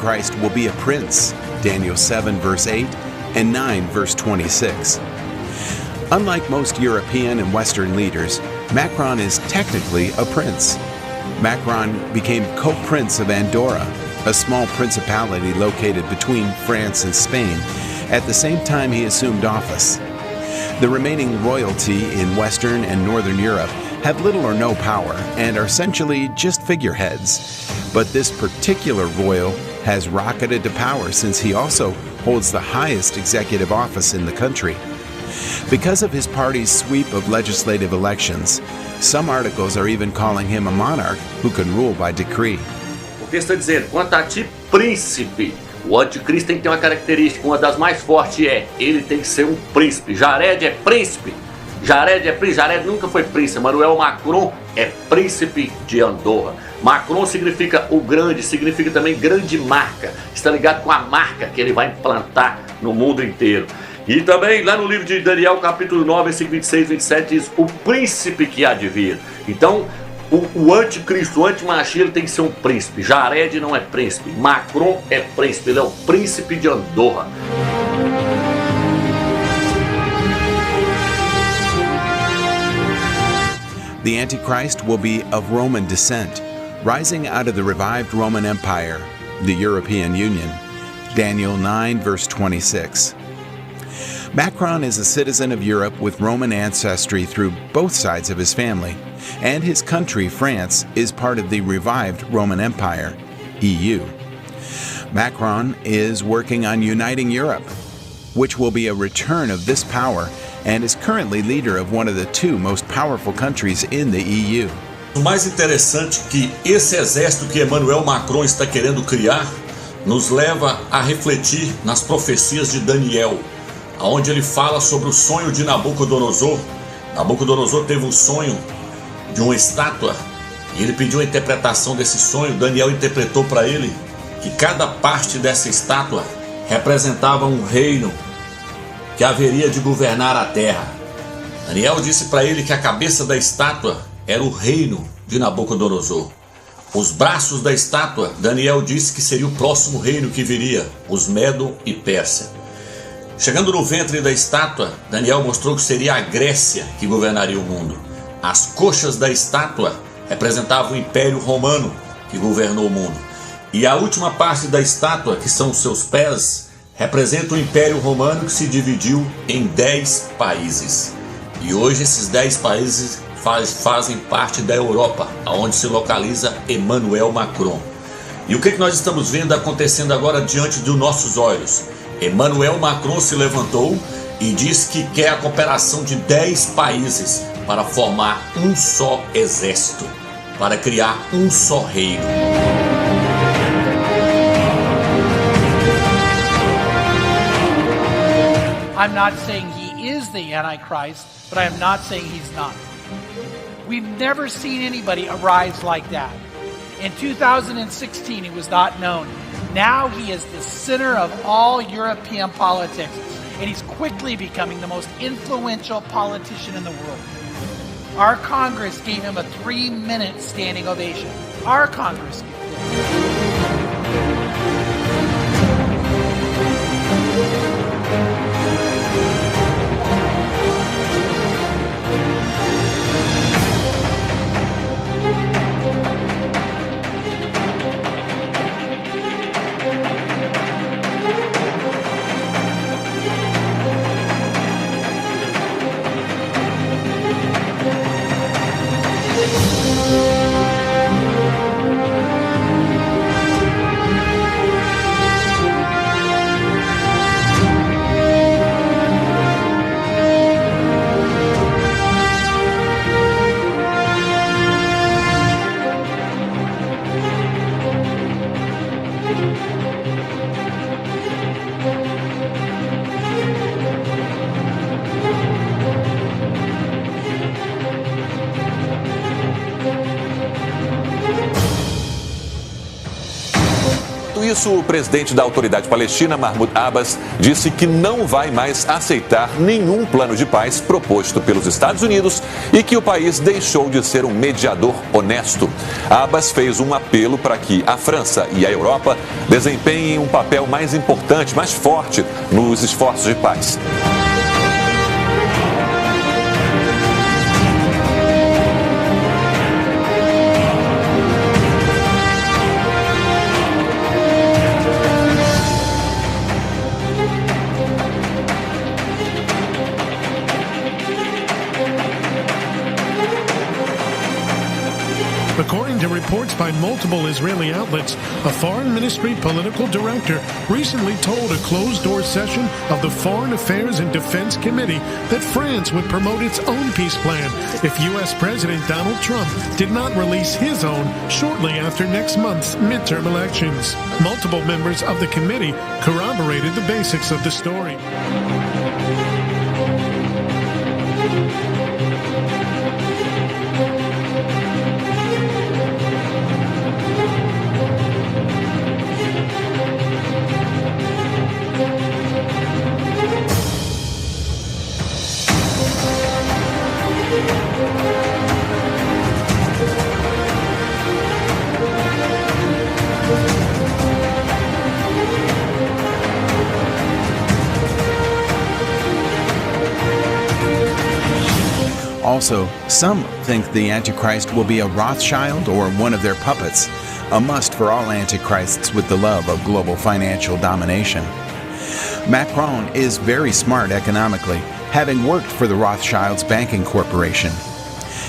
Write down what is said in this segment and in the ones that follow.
Antichrist will be a prince, Daniel 7 verse 8 and 9 verse 26. Unlike most European and Western leaders, Macron is technically a prince. Macron became co-prince of Andorra, a small principality located between France and Spain, at the same time he assumed office. The remaining royalty in Western and Northern Europe have little or no power and are essentially just figureheads. But this particular royal has rocketed to power since he also holds the highest executive office in the country. Because of his party's sweep of legislative elections, some articles are even calling him a monarch who can rule by decree. O texto está dizendo, quanto a ti, príncipe, o anticristo tem que ter uma característica, uma das mais fortes ele tem que ser um príncipe. Jared é príncipe. Jared nunca foi príncipe. Emmanuel Macron é príncipe de Andorra. Macron significa o grande, significa também grande marca. Está ligado com a marca que ele vai implantar no mundo inteiro. E também lá no livro de Daniel, capítulo 9, versículo 26 e 27, diz o príncipe que há de vir. Então, o anticristo, o antimachia, ele tem que ser um príncipe. Jared não é príncipe, Macron é príncipe, ele é o príncipe de Andorra. The Antichrist will be of Roman descent, rising out of the revived Roman Empire, the European Union. Daniel 9, verse 26. Macron is a citizen of Europe with Roman ancestry through both sides of his family, and his country, France, is part of the revived Roman Empire, EU. Macron is working on uniting Europe, which will be a return of this power, and is currently leader of one of the two most powerful countries in the EU. O mais interessante é que esse exército que Emmanuel Macron está querendo criar nos leva a refletir nas profecias de Daniel, onde ele fala sobre o sonho de Nabucodonosor. Nabucodonosor teve um sonho de uma estátua e ele pediu a interpretação desse sonho. Daniel interpretou para ele que cada parte dessa estátua representava um reino que haveria de governar a terra. Daniel disse para ele que a cabeça da estátua era o reino de Nabucodonosor. Os braços da estátua, Daniel disse que seria o próximo reino que viria, os Medo e Pérsia. Chegando no ventre da estátua, Daniel mostrou que seria a Grécia que governaria o mundo. As coxas da estátua representavam o Império Romano que governou o mundo. E a última parte da estátua, que são os seus pés, representa o Império Romano que se dividiu em 10 países. E hoje esses 10 países fazem parte da Europa, onde se localiza Emmanuel Macron. E o que nós estamos vendo acontecendo agora diante dos nossos olhos? Emmanuel Macron se levantou e disse que quer a cooperação de 10 países para formar um só exército, para criar um só reino. I'm not saying he is the Antichrist, but I am not saying he's not. We've never seen anybody arise like that. In 2016, he was not known. Now he is the center of all European politics, and he's quickly becoming the most influential politician in the world. Our Congress gave him a 3-minute standing ovation. Our Congress. isso, o presidente da Autoridade Palestina, Mahmoud Abbas, disse que não vai mais aceitar nenhum plano de paz proposto pelos Estados Unidos e que o país deixou de ser um mediador honesto. Abbas fez um apelo para que a França e a Europa desempenhem um papel mais importante, mais forte nos esforços de paz. According to reports by multiple Israeli outlets, a foreign ministry political director recently told a closed-door session of the Foreign Affairs and Defense Committee that France would promote its own peace plan if U.S. President Donald Trump did not release his own shortly after next month's midterm elections. Multiple members of the committee corroborated the basics of the story. Also, some think the Antichrist will be a Rothschild or one of their puppets, a must for all Antichrists with the love of global financial domination. Macron is very smart economically, having worked for the Rothschilds banking corporation.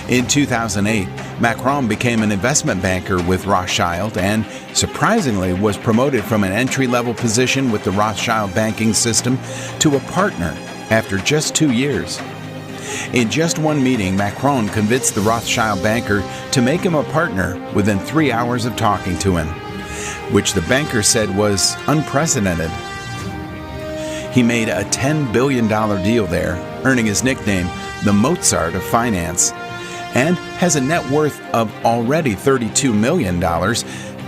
In 2008, Macron became an investment banker with Rothschild and, surprisingly, was promoted from an entry-level position with the Rothschild banking system to a partner after just 2 years. In just one meeting, Macron convinced the Rothschild banker to make him a partner within 3 hours of talking to him, which the banker said was unprecedented. He made a $10 billion deal there, earning his nickname, the Mozart of finance, and has a net worth of already $32 million,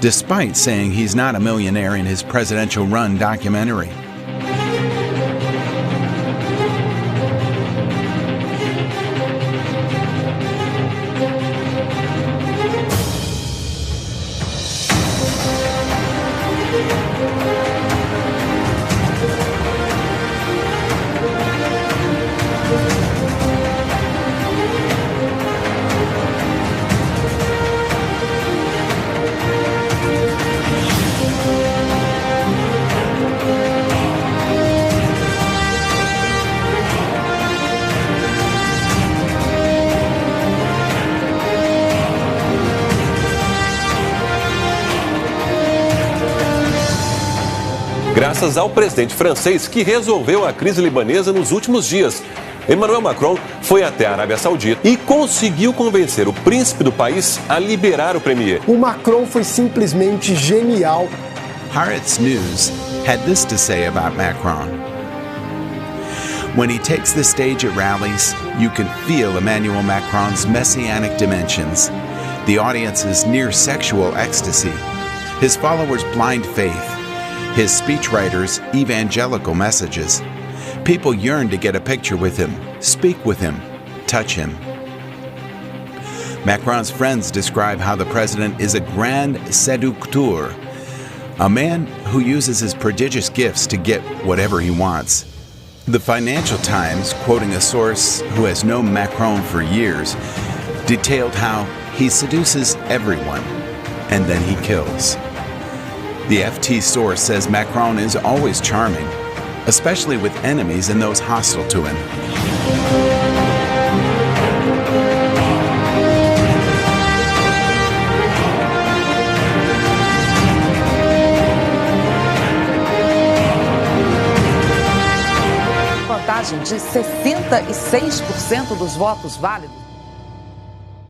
despite saying he's not a millionaire in his presidential run documentary. Graças ao presidente francês que resolveu a crise libanesa nos últimos dias. Emmanuel Macron foi até a Arábia Saudita e conseguiu convencer o príncipe do país a liberar o premier. O Macron foi simplesmente genial. Haaretz News had this to say about Macron. When he takes the stage at rallies, you can feel Emmanuel Macron's messianic dimensions, the audience's near sexual ecstasy, his followers' blind faith, his speechwriters' evangelical messages. People yearn to get a picture with him, speak with him, touch him. Macron's friends describe how the president is a grand séducteur, a man who uses his prodigious gifts to get whatever he wants. The Financial Times, quoting a source who has known Macron for years, detailed how he seduces everyone and then he kills. The FT source says Macron is always charming, especially with enemies and those hostile to him. Vantagem de 66% dos votos válidos.